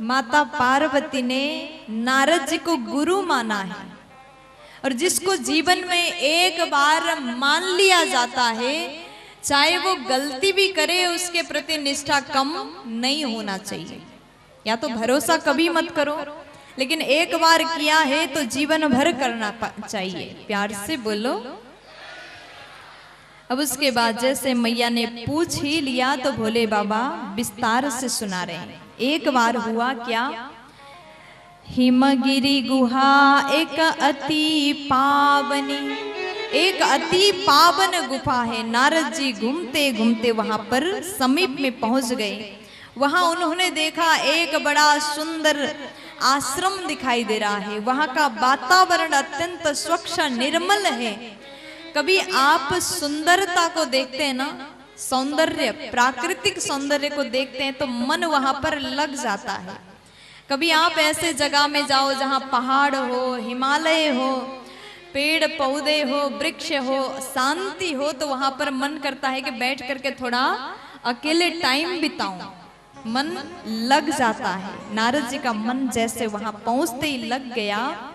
माता पार्वती ने नारद जी को गुरु माना है, और जिसको जीवन में एक बार मान लिया जाता है, चाहे वो गलती भी करे उसके प्रति निष्ठा कम नहीं होना चाहिए। या तो भरोसा कभी मत करो, लेकिन एक बार किया है तो जीवन भर करना चाहिए। प्यार से बोलो। अब उसके बाद जैसे मैया ने पूछ ही लिया तो भोले बाबा विस्तार से सुना रहे हैं। एक बार हुआ क्या, हिमगिरी गुहा एक अति पावनी, एक अति पावन गुफा है। नारद जी घूमते घूमते वहां पर समीप में पहुंच गए। वहां उन्होंने देखा एक बड़ा सुंदर आश्रम दिखाई दे रहा है। वहां का वातावरण अत्यंत स्वच्छ निर्मल है। कभी आप सुंदरता को देखते हैं ना, सौंदर्य, प्राकृतिक सौंदर्य को देखते हैं तो मन वहां पर लग जाता है। कभी आप ऐसे जगह में जाओ जहां पहाड़ हो, हिमालय हो, पेड़ पौधे हो, वृक्ष हो, शांति हो, तो वहां पर मन करता है कि बैठ करके थोड़ा अकेले टाइम बिताऊं, मन लग जाता है। नारद जी का मन जैसे वहां पहुंचते ही लग गया।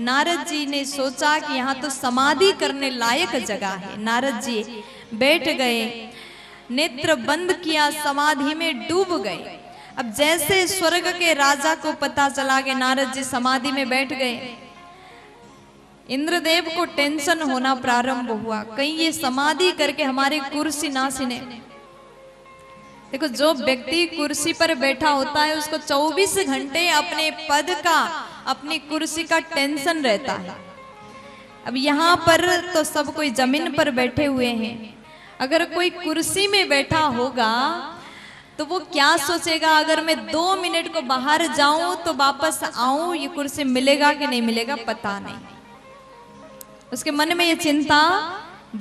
नारद जी ने सोचा कि यहाँ तो समाधि करने लायक जगह है। नारद जी बैठ गए, नेत्र बंद किया, समाधि में डूब गए। अब जैसे स्वर्ग के राजा को पता चला कि नारद जी समाधि में बैठ गए, इंद्रदेव को टेंशन होना प्रारंभ हुआ, कहीं ये समाधि करके हमारी कुर्सी ना सीने। देखो, जो व्यक्ति कुर्सी पर बैठा होता है उसको 24 घंटे अपने पद का, अपनी कुर्सी का टेंशन रहता है। अब यहाँ पर तो सब कोई जमीन पर बैठे हुए हैं, अगर कोई कुर्सी में बैठा होगा तो वो क्या सोचेगा, अगर मैं 2 मिनट को बाहर जाऊं तो वापस आऊं, ये कुर्सी मिलेगा कि नहीं मिलेगा पता नहीं। उसके मन में ये चिंता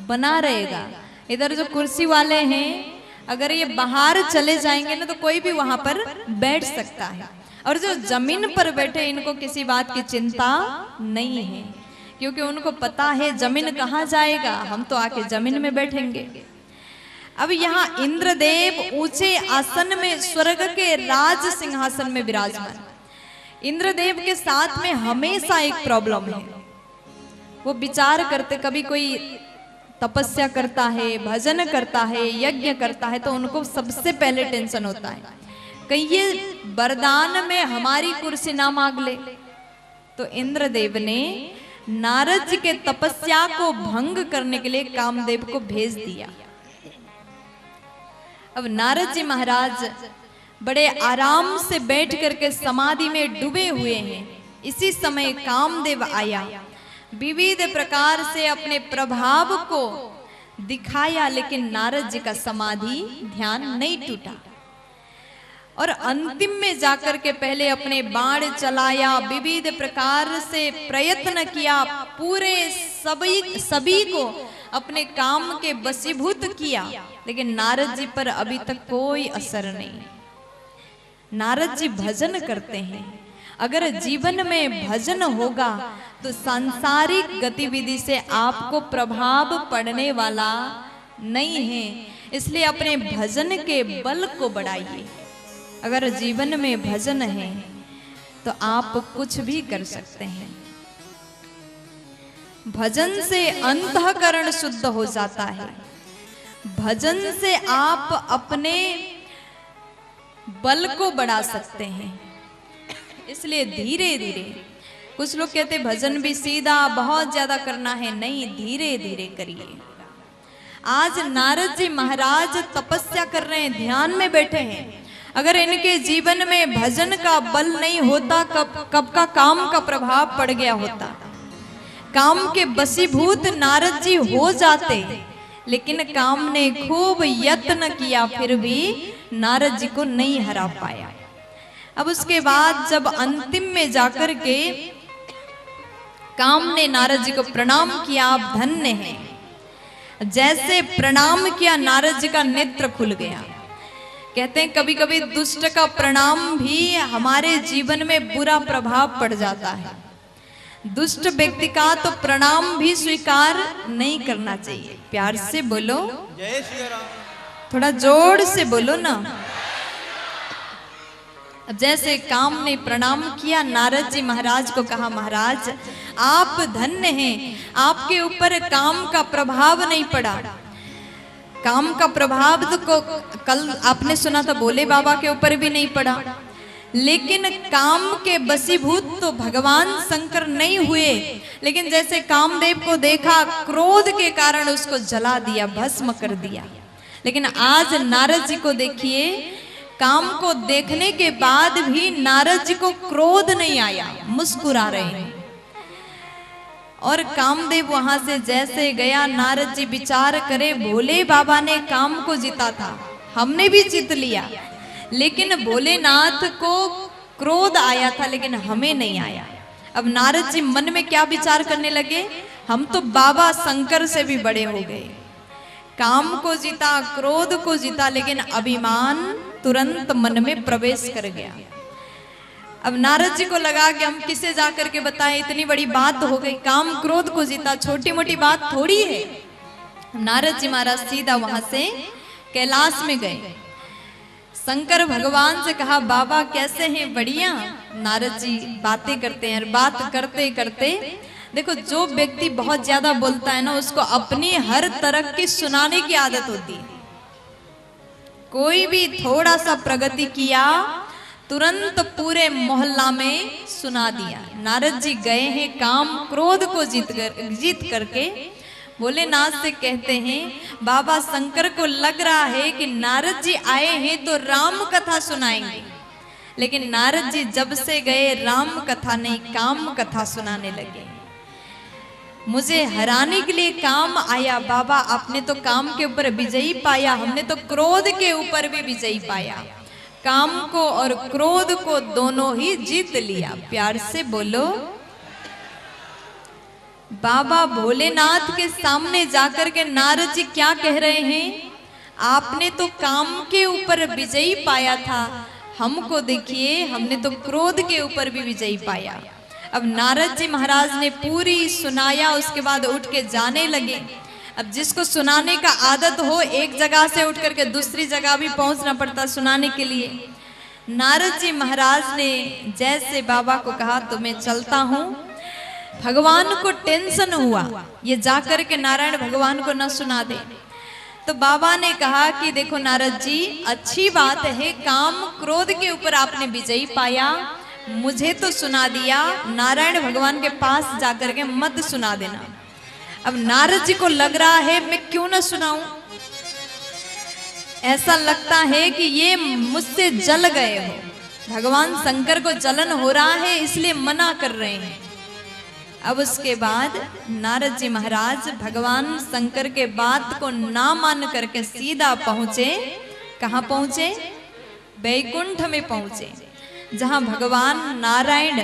बना रहेगा। इधर जो कुर्सी वाले हैं, अगर ये बाहर चले जाएंगे ना तो कोई भी वहां पर बैठ सकता है, और जो जमीन पर बैठे इनको किसी बात की चिंता नहीं है, क्योंकि उनको पता है जमीन कहाँ जाएगा, हम तो आके जमीन में बैठेंगे। अब यहाँ इंद्रदेव ऊंचे आसन में, स्वर्ग के राज सिंहासन में विराजमान। इंद्रदेव के साथ में हमेशा एक प्रॉब्लम है, वो विचार करते, कभी कोई तपस्या करता है, भजन करता है, यज्ञ करता है, तो उनको सबसे पहले टेंशन होता है कहीं ये वरदान में हमारी कुर्सी ना मांग ले। तो इंद्रदेव ने नारद जी के तपस्या को भंग करने के लिए कामदेव को भेज दिया। अब नारद जी महाराज बड़े आराम से बैठ करके समाधि में डूबे हुए हैं। इसी समय कामदेव आया, विविध प्रकार से अपने प्रभाव को दिखाया, लेकिन नारद जी का समाधि ध्यान नहीं टूटा। और अंतिम में जाकर के पहले अपने बाण चलाया, विविध प्रकार से प्रयत्न किया, पूरे सभी को अपने काम के वशीभूत किया, लेकिन नारद जी पर अभी तक कोई असर नहीं। नारद जी भजन करते हैं। अगर जीवन में भजन होगा तो सांसारिक गतिविधि से आपको प्रभाव पड़ने वाला नहीं है, इसलिए अपने भजन के बल को बढ़ाइए। अगर जीवन में भजन है तो आप कुछ भी कर सकते हैं। भजन से अंतःकरण शुद्ध हो जाता है। भजन से आप अपने बल को बढ़ा सकते हैं। इसलिए धीरे धीरे, कुछ लोग कहते भजन भी सीधा बहुत ज्यादा करना है, नहीं, धीरे धीरे करिए। आज नारद जी महाराज तपस्या कर रहे हैं, ध्यान में बैठे हैं। अगर इनके जीवन में भजन का बल नहीं होता, कब का काम का प्रभाव पड़ गया होता। काम के वशीभूत नारद जी हो जाते, लेकिन काम ने खूब यत्न किया, फिर भी नारद जी को नहीं हरा पाया। अब उसके बाद जब अंतिम में जाकर के काम ने नारद जी को प्रणाम किया, आप धन्य हैं। जैसे प्रणाम किया, नारद जी का नेत्र खुल गया। कहते हैं कभी कभी दुष्ट का प्रणाम भी हमारे जीवन में बुरा प्रभाव पड़ जाता है। दुष्ट व्यक्ति का तो प्रणाम भी स्वीकार नहीं करना चाहिए। प्यार से बोलो, जय श्री राम। थोड़ा जोर से बोलो ना। अब जैसे काम ने प्रणाम किया, नारद जी महाराज को कहा, महाराज आप धन्य हैं, आपके ऊपर काम का प्रभाव नहीं पड़ा। काम का प्रभाव तो कल आपने सुना था भोले बाबा के ऊपर भी नहीं पड़ा, लेकिन काम के बसीभूत तो भगवान शंकर नहीं हुए। लेकिन जैसे कामदेव को देखा, क्रोध के कारण उसको जला दिया, भस्म कर दिया। लेकिन आज नारद जी को देखिए, काम को देखने के बाद भी नारद जी को क्रोध नहीं आया, मुस्कुरा रहे हैं। और कामदेव वहां से जैसे गया, नारद जी विचार करे, भोले बाबा ने काम को जीता था, हमने भी जीत लिया, लेकिन भोलेनाथ को क्रोध आया था, लेकिन हमें नहीं आया। अब नारद जी मन में क्या विचार करने लगे, हम तो बाबा शंकर से भी बड़े हो गए। काम को जीता, क्रोध को जीता, लेकिन अभिमान तुरंत मन में प्रवेश कर गया। अब नारद जी को लगा कि हम किसे जाकर के बताएं, इतनी बड़ी बात हो गई, काम क्रोध को जीता, छोटी मोटी बात थोड़ी है। नारद जी महाराज सीधा वहां से कैलाश में गए, शंकर भगवान से कहा, बाबा कैसे हैं, बढ़िया। नारद जी बातें करते हैं, बात करते करते देखो, जो व्यक्ति बहुत ज्यादा बोलता है ना, उसको अपनी हर तरह की सुनाने की आदत होती है। कोई भी थोड़ा सा प्रगति किया, तुरंत पूरे मोहल्ला में सुना दिया। नारद जी गए हैं काम क्रोध को जीत करके भोलेनाथ से कहते हैं, बाबा शंकर को लग रहा है कि नारद जी आए हैं तो राम कथा सुनाएंगे। लेकिन नारद जी जब से गए, राम कथा नहीं, काम कथा सुनाने लगे। मुझे हराने के लिए काम आया, बाबा आपने तो काम के ऊपर विजयी पाया, हमने तो क्रोध के ऊपर भी विजयी पाया। काम को और क्रोध को दोनों ही जीत लिया। प्यार से बोलो। बाबा भोलेनाथ के सामने जाकर के नारद जी क्या कह रहे हैं, आपने तो काम के ऊपर विजयी पाया था, हमको देखिए हमने तो क्रोध के ऊपर भी विजयी पाया। अब नारद जी महाराज ने पूरी सुनाया, उसके बाद उठ के जाने लगे। अब जिसको सुनाने का आदत हो, एक जगह से उठ करके दूसरी जगह भी पहुंचना पड़ता सुनाने के लिए। नारद जी महाराज ने जैसे बाबा को कहा, तो मैं चलता हूं, भगवान को टेंशन हुआ ये जाकर के नारायण भगवान को न सुना दे। तो बाबा ने कहा कि देखो नारद जी, अच्छी बात है, काम क्रोध के ऊपर आपने विजयी पाया, मुझे तो सुना दिया, नारायण भगवान के पास जाकर के मत सुना देना। अब नारद जी को लग रहा है मैं क्यों न सुनाऊं, ऐसा लगता है कि ये मुझसे जल गए हो, भगवान शंकर को जलन हो रहा है इसलिए मना कर रहे हैं। अब उसके बाद नारद जी महाराज भगवान शंकर के बात को ना मान करके सीधा पहुंचे। कहाँ पहुंचे? वैकुंठ में पहुंचे, जहां भगवान नारायण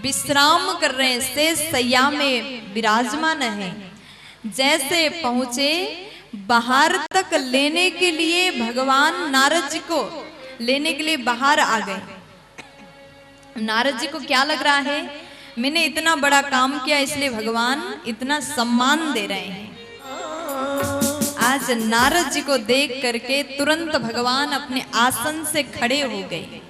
विश्राम कर रहे हैं, शेष सैया में विराजमान है। जैसे पहुंचे, बाहर तक लेने के लिए भगवान नारद जी को लेने के लिए बाहर आ गए। नारद जी को क्या लग रहा है, मैंने इतना बड़ा काम किया इसलिए भगवान इतना सम्मान दे रहे हैं। आज नारद जी को देख करके तुरंत भगवान अपने आसन से खड़े हो गए।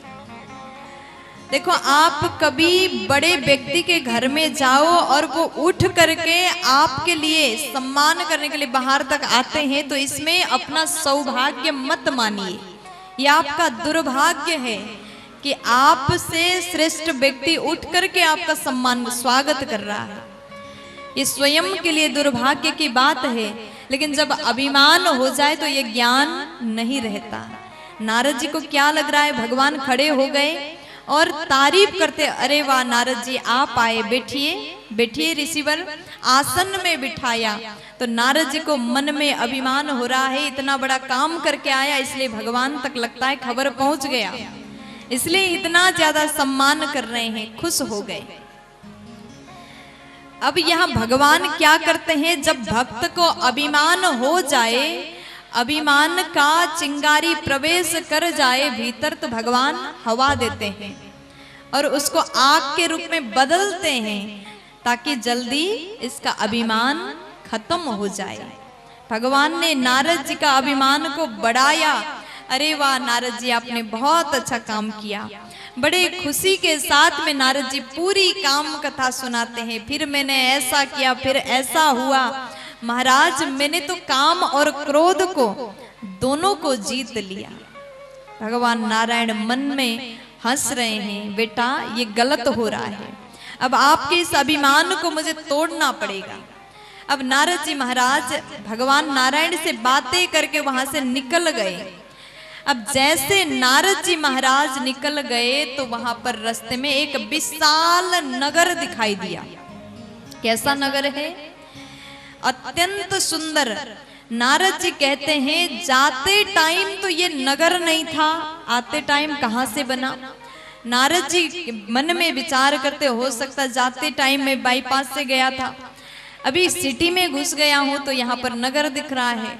देखो, आप कभी बड़े व्यक्ति के घर में जाओ और वो उठ करके आपके लिए सम्मान करने के लिए बाहर तक आते हैं, तो इसमें अपना सौभाग्य मत मानिए, ये आपका दुर्भाग्य है कि आपसे श्रेष्ठ व्यक्ति उठ करके आपका सम्मान स्वागत कर रहा है। ये स्वयं के लिए दुर्भाग्य की बात है, लेकिन जब अभिमान हो जाए तो ये ज्ञान नहीं रहता। नारद जी को क्या लग रहा है, भगवान खड़े हो गए और तारीफ करते, अरे वाह नारद जी आप आए, बैठिए बैठिए। ऋषिवर आसन में बिठाया तो नारद जी को मन में अभिमान हो रहा है, इतना बड़ा काम करके आया, इसलिए भगवान तक लगता है खबर पहुंच गया, इसलिए इतना ज्यादा सम्मान कर रहे हैं, खुश हो गए। अब यहाँ भगवान क्या करते हैं, जब भक्त को अभिमान हो जाए, अभिमान का चिंगारी प्रवेश कर जाए भीतर, तो भगवान हवा देते हैं और उसको आग के रूप में बदलते हैं ताकि जल्दी इसका अभिमान खत्म हो जाए। भगवान ने नारद जी का अभिमान को बढ़ाया। अरे वाह नारद जी आपने बहुत अच्छा काम किया, बड़े खुशी के साथ में नारद जी पूरी काम कथा सुनाते हैं। फिर मैंने ऐसा किया, फिर ऐसा हुआ। महाराज मैंने तो काम और क्रोध को दोनों को जीत लिया। भगवान नारायण मन में हंस रहे हैं, बेटा ये गलत हो रहा है, अब आपके इस अभिमान को मुझे तोड़ना पड़ेगा। अब नारद जी महाराज भगवान नारायण से बातें करके वहां से निकल गए। अब जैसे नारद जी महाराज निकल गए तो वहां पर रास्ते में एक विशाल नगर दिखाई दिया। कैसा नगर है? अत्यंत सुंदर। नारद जी कहते हैं जाते टाइम तो ये नगर नहीं था, आते टाइम कहां से बना? नारद जी मन में विचार करते, हो सकता जाते टाइम में बाईपास से गया था, अभी सिटी में घुस गया हूं तो यहाँ पर नगर दिख रहा है।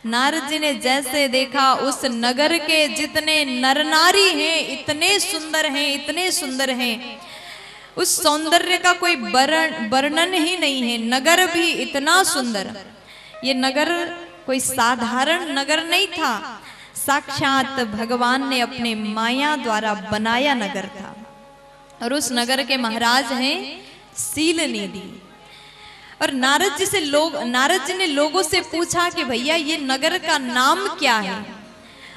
नारद जी ने जैसे देखा उस नगर के जितने नर नारी हैं इतने सुंदर हैं, इतने सुंदर हैं, उस सौंदर्य का कोई वर्णन ही नहीं है। नगर भी इतना सुंदर। ये नगर कोई साधारण नगर नहीं था, साक्षात भगवान ने अपने माया द्वारा बनाया नगर था। और उस नगर के महाराज हैं सील निधि। और नारद जी ने लोगों से पूछा कि भैया ये नगर का नाम क्या है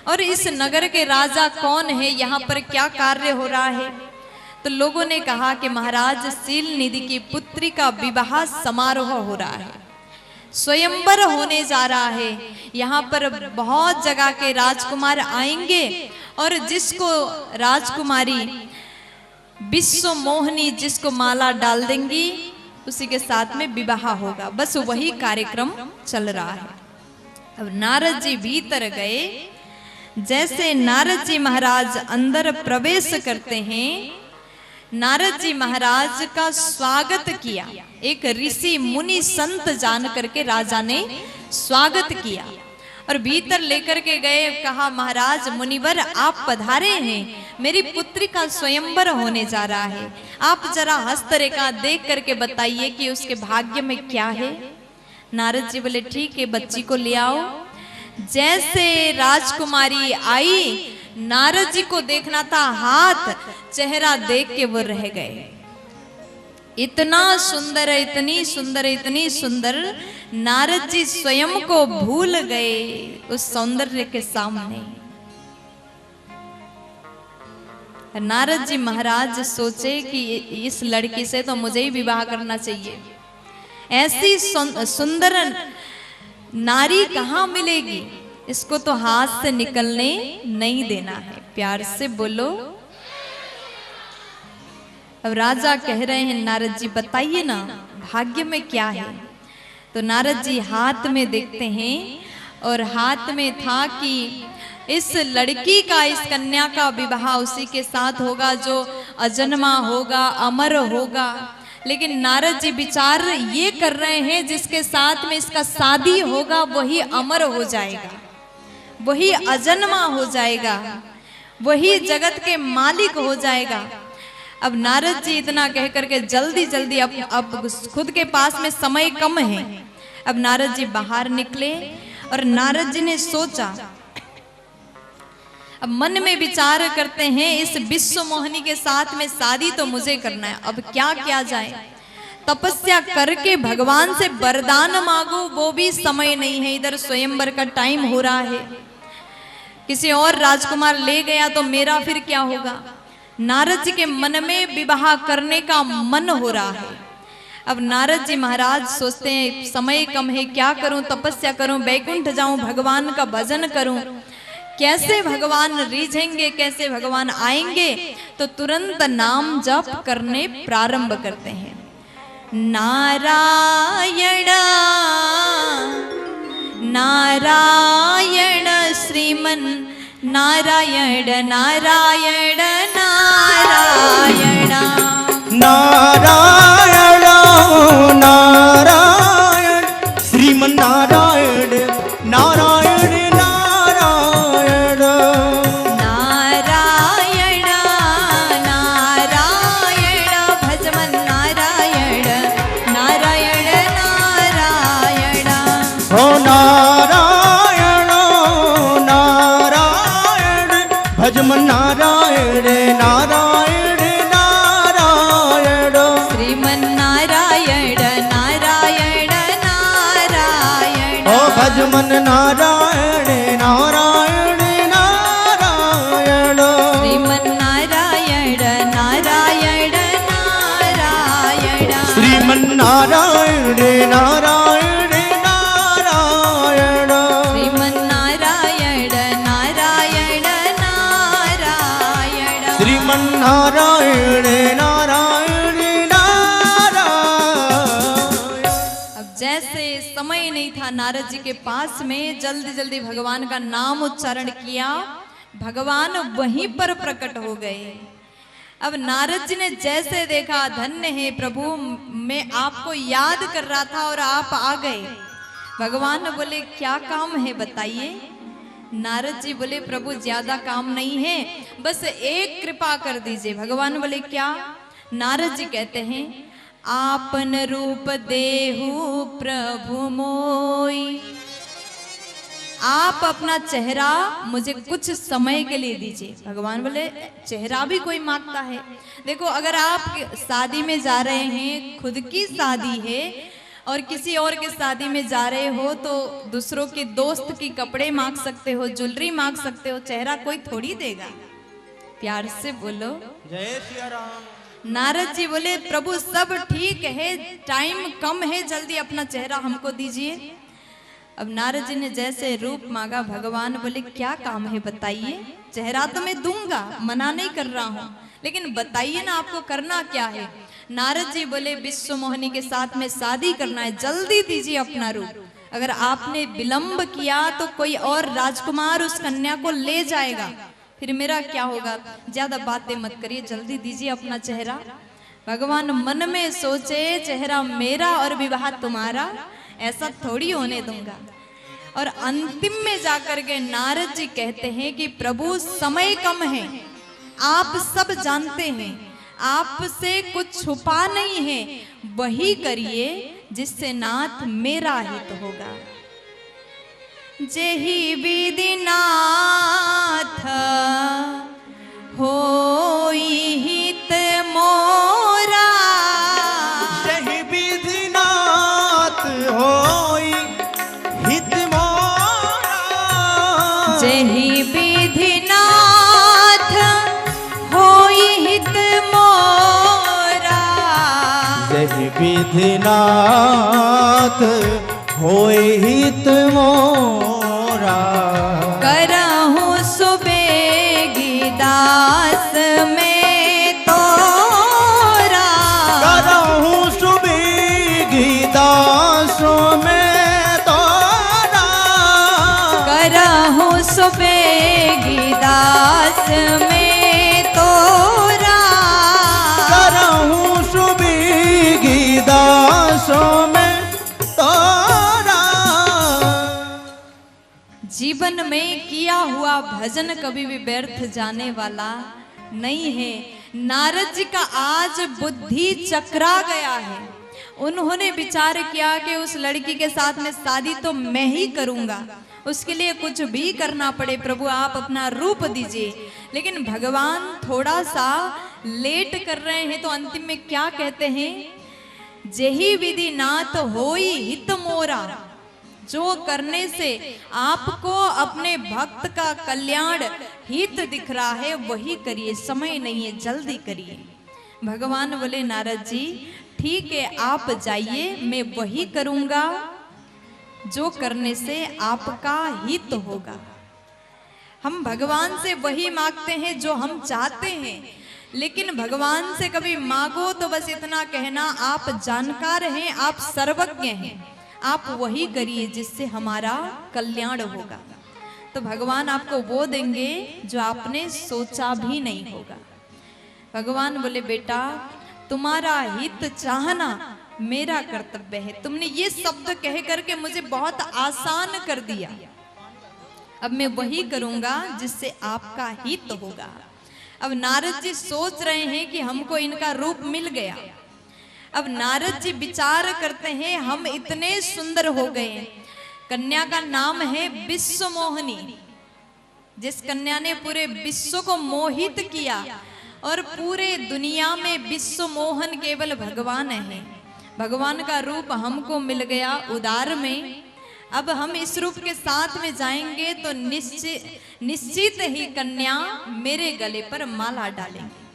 और इस नगर के राजा कौन है, यहाँ पर क्या कार्य हो रहा है? तो लोगों ने कहा कि महाराज सील निधि की पुत्री का विवाह समारोह हो रहा है, स्वयंवर होने जा रहा है। यहाँ पर बहुत जगह के राजकुमार आएंगे और जिसको राजकुमारी विश्व मोहनी जिसको माला डाल देंगी उसी के साथ में विवाह होगा। बस वही कार्यक्रम चल रहा है। अब नारद जी भीतर गए। जैसे नारद जी महाराज अंदर प्रवेश करते हैं, नारद जी महाराज का स्वागत किया। एक ऋषि मुनि संत जान करके राजा ने स्वागत किया और भीतर लेकर के गए। कहा महाराज मुनिवर आप पधारे हैं, मेरी पुत्री का स्वयंवर होने जा रहा है, आप जरा हस्तरेखा देख करके बताइए कि उसके भाग्य में क्या है। नारद जी बोले ठीक है, बच्ची को ले आओ। जैसे राजकुमारी आई, नारद जी को देखना था हाथ, चेहरा देख के वो रह गए। इतना सुंदर, इतनी सुंदर, इतनी सुंदर, नारद जी स्वयं को भूल गए उस सौंदर्य के सामने। नारद जी महाराज सोचे कि इस लड़की से तो मुझे ही विवाह करना चाहिए, ऐसी सुंदर नारी कहाँ मिलेगी, इसको तो हाथ से निकलने नहीं देना है। प्यार से बोलो। अब राजा कह रहे हैं नारद जी बताइए ना भाग्य में क्या है। तो नारद जी हाथ में देखते हैं और हाथ में था कि इस लड़की का, इस कन्या का विवाह उसी के साथ होगा जो अजन्मा होगा, अमर होगा। लेकिन नारद जी विचार ये कर रहे हैं जिसके साथ में इसका शादी होगा वही अमर हो जाएगा, वही अजन्मा हो जाएगा, वही जगत के मालिक हो जाएगा। अब नारद जी इतना कह करके जल्दी जल्दी अब खुद के पास में समय कम है। अब नारद जी बाहर निकले और नारद जी ने सोचा, अब मन में विचार करते हैं इस विश्व मोहिनी के साथ में शादी तो मुझे करना है, अब क्या किया जाए। तपस्या करके भगवान से वरदान मांगो वो भी समय नहीं है, इधर स्वयंवर का टाइम हो रहा है, किसी और राजकुमार ले गया तो मेरा फिर क्या होगा। नारद जी के मन में विवाह करने का मन हो रहा है। अब नारद जी महाराज सोचते हैं समय कम है, क्या करूं, तपस्या करूं, बैकुंठ जाऊं, भगवान का भजन करूं, कैसे भगवान रिझेंगे, कैसे भगवान आएंगे। तो तुरंत नाम जप करने प्रारंभ करते हैं। नारायण नारायण श्रीमन नारायण नारायण नारायण नारायण नारायण श्रीमन नारायण नारायण नारायण नारायण नारायण भजमन नारायण नारायण नारायण हो नारायण नारायण भजमन नारायण नारायण नारायण नारायण श्रीमन्नारायण नारायण नारायण श्रीमन्नारायण नारायण नारायण श्रीमन्नारायण नारायण नारायण श्रीमन्नारायण नारायण नारायण। अब जैसे समय नहीं था नारद जी के पास में, जल्दी जल्दी भगवान का नाम उच्चारण किया, भगवान वहीं पर प्रकट हो गए। अब नारद जी ने जैसे देखा, धन्य है प्रभु, मैं आपको याद कर रहा था और आप आ गए। भगवान बोले क्या काम है बताइए। नारद जी बोले प्रभु ज्यादा काम नहीं है, बस एक कृपा कर दीजिए। भगवान बोले क्या। नारद जी कहते हैं आपन रूप देहु प्रभु मोई, आप अपना चेहरा मुझे कुछ समय के लिए दीजिए। भगवान बोले चेहरा भी कोई मांगता है। देखो अगर आप शादी में जा रहे हैं, खुद की शादी है और किसी और के शादी में जा रहे हो, तो दूसरों के दोस्त की कपड़े मांग सकते हो, ज्वेलरी मांग सकते हो, चेहरा कोई थोड़ी देगा। प्यार से बोलो जय सिया राम। नारद जी बोले प्रभु सब ठीक है, टाइम कम है, जल्दी अपना चेहरा हमको दीजिए। अब नारद जी ने जैसे रूप मांगा, भगवान बोले क्या काम है बताइए। चेहरा तो मैं दूंगा, मना नहीं कर रहा हूँ, लेकिन बताइए ना आपको करना क्या है। नारद जी बोले विश्व मोहिनी के साथ में शादी करना है, जल्दी दीजिए अपना रूप। अगर आपने विलंब किया तो कोई और राजकुमार उस कन्या को ले जाएगा, फिर मेरा क्या होगा। ज्यादा बातें मत करिए, जल्दी दीजिए अपना चेहरा। भगवान मन में सोचे चेहरा मेरा और विवाह तुम्हारा, ऐसा थोड़ी होने दूंगा। और अंतिम में जाकर के नारद जी कहते हैं कि प्रभु समय कम है, आप सब जानते हैं, आपसे कुछ छुपा नहीं है, वही करिए जिससे नाथ मेरा हित होगा। जेहि विधि नाथ होई हित मोरा, जहि विधि नाथ होई हित मोरा, जेहि विधि नाथ होई हित मोरा, जहि विधि नाथ होई हित मोरा, करहूँ सुबेगी दास में तोरा, करहूँ सुबेगी दास में तोरा, करहूँ सुबेगी दास में तोरा, करहूँ सुबेगी दास में तोरा। जीवन में किया हुआ भजन कभी भी व्यर्थ जाने वाला नहीं है। नारद जी का आज बुद्धि चकरा गया है। उन्होंने विचार किया कि उस लड़की के साथ में शादी तो मैं ही करूंगा, उसके लिए कुछ भी करना पड़े, प्रभु आप अपना रूप दीजिए। लेकिन भगवान थोड़ा सा लेट कर रहे हैं, तो अंतिम में क्या कहते हैं, जेहि विधि नाथ होई हित मोरा, जो करने से आपको अपने भक्त का कल्याण हित दिख रहा है वही करिए, समय नहीं है, जल्दी करिए। भगवान बोले नारद जी ठीक है आप जाइए, मैं वही करूंगा जो करने से आपका हित होगा। हम भगवान से वही मांगते हैं जो हम चाहते हैं, लेकिन भगवान से कभी मांगो तो बस इतना कहना आप जानकार हैं, आप सर्वज्ञ हैं, आप वही करिए जिससे हमारा कल्याण होगा। तो भगवान आपको वो देंगे जो आपने सोचा भी नहीं होगा। भगवान बोले बेटा तुम्हारा हित चाहना मेरा कर्तव्य है, तुमने ये शब्द कह करके मुझे बहुत आसान कर दिया, अब मैं वही करूंगा जिससे आपका हित होगा। अब नारद जी सोच रहे हैं कि हमको इनका रूप मिल गया। अब नारद जी विचार करते हैं हम इतने सुंदर हो गए। कन्या का नाम है विश्व मोहिनी, जिस कन्या ने पूरे विश्व को मोहित किया, और पूरे दुनिया में विश्व मोहन केवल भगवान है। भगवान का रूप हमको मिल गया उदार में। अब हम इस रूप के साथ में जाएंगे तो निश्चित ही कन्या मेरे गले पर माला डालेंगे।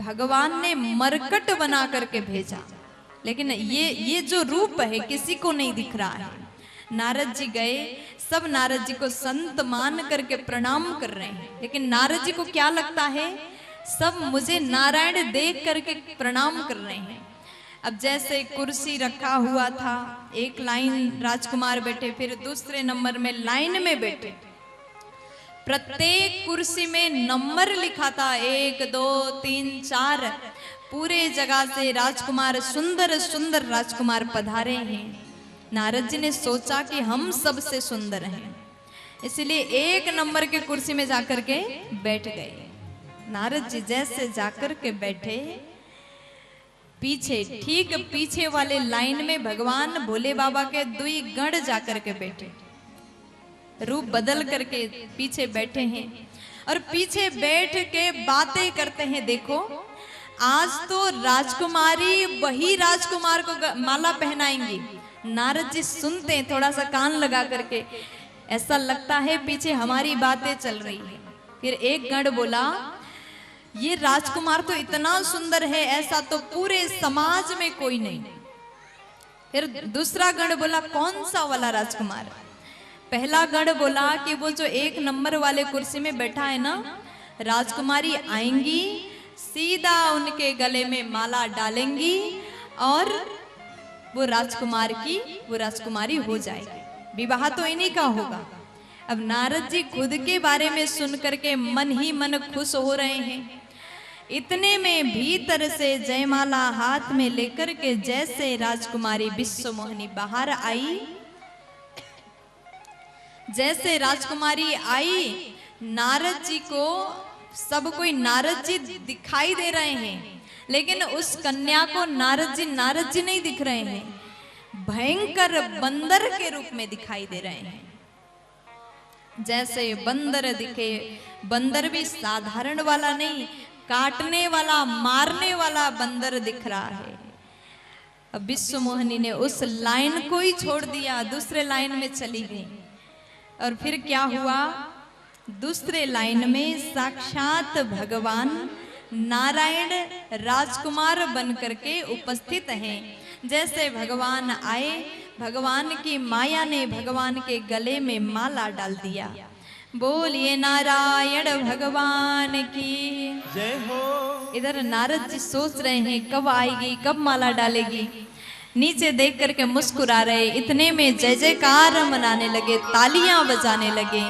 भगवान ने मरकट बना करके भेजा, लेकिन ये जो रूप है किसी को नहीं दिख रहा है। नारद जी गए, सब नारद जी को संत मान करके प्रणाम कर रहे हैं, लेकिन नारद जी को क्या लगता है, सब मुझे नारायण देख करके प्रणाम कर रहे हैं। अब जैसे कुर्सी रखा हुआ था, एक लाइन राजकुमार बैठे, फिर दूसरे नंबर में लाइन में बैठे, प्रत्येक कुर्सी में नंबर लिखा था, 1 2 3 4। पूरे जगह से राजकुमार, सुंदर सुंदर राजकुमार पधारे हैं। नारद जी ने सोचा कि हम सबसे सुंदर हैं, इसलिए 1 नंबर के कुर्सी में जाकर के बैठ गए। नारद जी जैसे जाकर के बैठे, पीछे, ठीक पीछे वाले लाइन में भगवान भोले बाबा के 2 गण जाकर के बैठे, रूप बदल करके पीछे बैठे हैं और पीछे बैठ के बातें करते हैं। देखो आज तो राजकुमारी वही राजकुमार को माला पहनाएंगी। नारद जी सुनते हैं थोड़ा सा कान लगा करके, ऐसा लगता है पीछे हमारी बातें चल रही है। फिर एक गण बोला, ये राजकुमार तो इतना सुंदर है, ऐसा तो पूरे समाज में कोई नहीं। फिर दूसरा गण बोला, कौन सा वाला राजकुमार? पहला गण बोला कि वो जो 1 नंबर वाले कुर्सी में बैठा है ना, राजकुमारी आएंगी, सीधा उनके गले में माला डालेंगी और वो राजकुमारी हो जाएगी, विवाह तो इन्हीं का होगा। अब नारद जी खुद के बारे में सुन करके मन ही मन खुश हो रहे हैं। इतने में भीतर से जयमाला हाथ में लेकर के जैसे राजकुमारी विश्वमोहिनी बाहर आई, जैसे राजकुमारी आई, नारद जी को सब कोई नारद जी दिखाई दे रहे हैं, लेकिन उस कन्या को नारद जी नहीं दिख रहे हैं, भयंकर बंदर के रूप में दिखाई दे रहे हैं। जैसे बंदर दिखे, बंदर भी साधारण वाला नहीं, काटने वाला, मारने वाला बंदर दिख रहा है। अब विश्वमोहिनी ने उस लाइन को ही छोड़ दिया, दूसरे लाइन में चली गई। और फिर क्या हुआ, दूसरे लाइन में साक्षात भगवान नारायण राजकुमार बन करके उपस्थित हैं। जैसे भगवान आए, भगवान की माया ने भगवान के गले में माला डाल दिया। बोलिए नारायण भगवान की जय हो। इधर नारद जी सोच रहे हैं कब आएगी, कब माला डालेगी। नीचे देख करके मुस्कुरा रहे, इतने में जय जयकार मनाने लगे, तालियां बजाने लगे।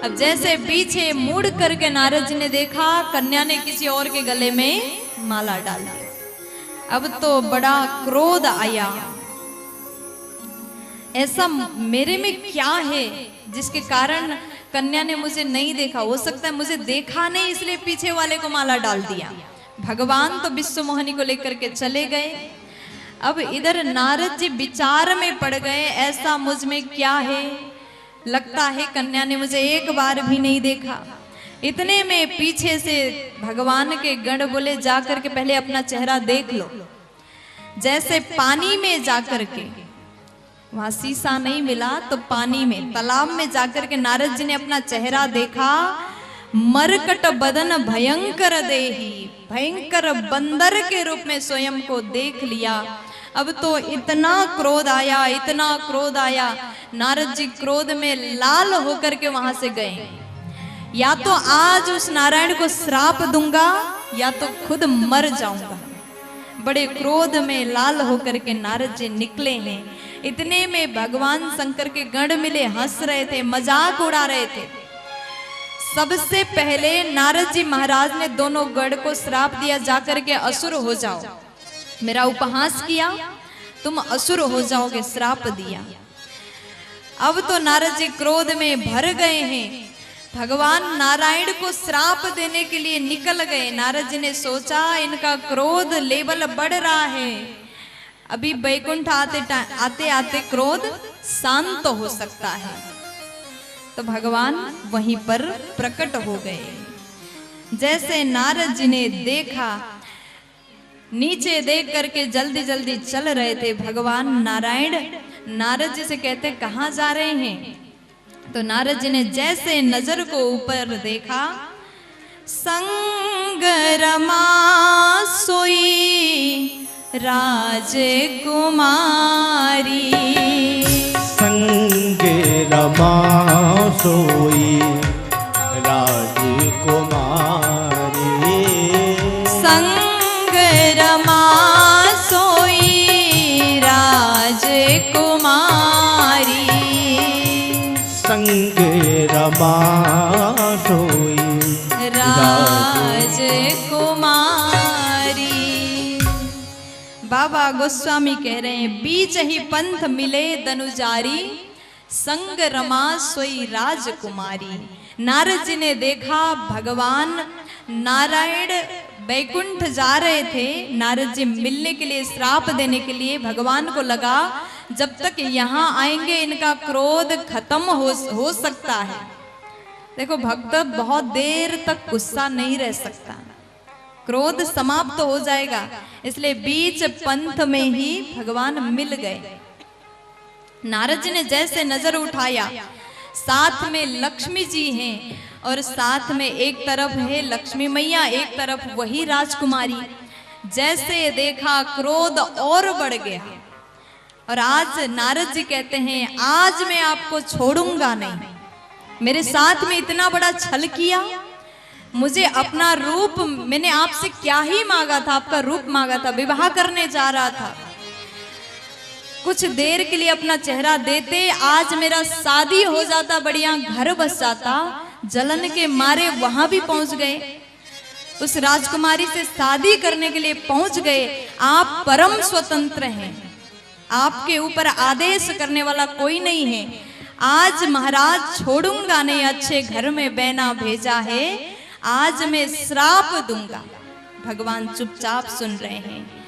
अब जैसे पीछे मुड़ करके नारद जी ने देखा, कन्या ने किसी और के गले में माला डाल दी। अब तो बड़ा क्रोध आया, ऐसा मेरे में क्या है जिसके कारण कन्या ने मुझे नहीं देखा? हो सकता है मुझे देखा नहीं इसलिए पीछे वाले को माला डाल दिया। भगवान तो विश्वमोहिनी को लेकर के चले गए। अब इधर नारद जी विचार में पड़ गए, ऐसा मुझ में क्या है, लगता है कन्या ने मुझे एक बार भी नहीं देखा। इतने में पीछे से भगवान के गण बोले, जाकर के पहले अपना चेहरा देख लो। जैसे पानी में जाकर के, वहां शीशा नहीं मिला तो पानी में, तालाब में जाकर के नारद जी ने अपना चेहरा देखा। मरकट बदन भयंकर देही, भयंकर बंदर के रूप में स्वयं को देख लिया। अब तो इतना क्रोध आया, इतना क्रोध आया, नारद जी क्रोध में लाल होकर के वहां से गए। या तो आज उस नारायण को श्राप दूंगा या तो खुद मर जाऊंगा। बड़े क्रोध में लाल होकर के नारद जी निकले हैं। इतने में भगवान शंकर के गण मिले, हंस रहे थे, मजाक उड़ा रहे थे। सबसे पहले नारद जी महाराज ने दोनों गण को श्राप दिया, जाकर के असुर हो जाओ। मेरा उपहास किया, तुम असुर हो जाओगे, श्राप दिया। अब तो नारद जी क्रोध में भर गए हैं, भगवान नारायण को श्राप देने के लिए निकल गए। नारद जी ने सोचा इनका क्रोध लेवल बढ़ रहा है, अभी बैकुंठ आते आते क्रोध शांत हो सकता है। तो भगवान वहीं पर प्रकट हो गए। जैसे नारद जी ने देखा, नीचे देख करके जल्दी जल्दी चल रहे थे भगवान नारायण। नारद जी से कहते कहाँ जा रहे हैं? तो नारद जी ने जैसे नजर को ऊपर देखा, संग रमा सोई राजकुमारी, संग रमा सोई राजकुमारी, संग रमा सोई राजकुमारी, संग रमा सोई राजकुमारी। बाबा गोस्वामी कह रहे हैं, बीच ही पंथ मिले दनुजारी, संग रमा सोई राजकुमारी। नारद जी ने देखा भगवान नारायण बैकुंठ जा रहे थे। नारद जी मिलने के लिए, श्राप देने के लिए भगवान को लगा जब तक यहाँ आएंगे इनका क्रोध खत्म हो सकता है। देखो भक्त बहुत देर तक गुस्सा नहीं रह सकता, क्रोध समाप्त तो हो जाएगा, इसलिए बीच पंथ में ही भगवान मिल गए। नारद जी ने जैसे नजर उठाया, साथ में लक्ष्मी जी हैं और साथ में एक तरफ है लक्ष्मी मैया, एक तरफ वही राजकुमारी। जैसे देखा क्रोध और बढ़ गया। और आज नारद जी कहते हैं, आज मैं आपको छोड़ूंगा नहीं। मेरे साथ में इतना बड़ा छल किया, मुझे अपना रूप, मैंने आपसे क्या ही मांगा था, आपका रूप मांगा था, विवाह करने जा रहा था, कुछ देर के लिए अपना चेहरा देते, आज मेरा शादी हो जाता, बढ़िया घर बस जाता। जलन के मारे वहां भी पहुंच गए, उस राजकुमारी से शादी करने के लिए पहुंच गए। आप परम स्वतंत्र हैं, आपके ऊपर आदेश करने वाला कोई नहीं है। आज महाराज छोड़ूंगा नहीं, अच्छे घर में बहना भेजा है, आज मैं श्राप दूंगा। भगवान चुपचाप सुन रहे हैं।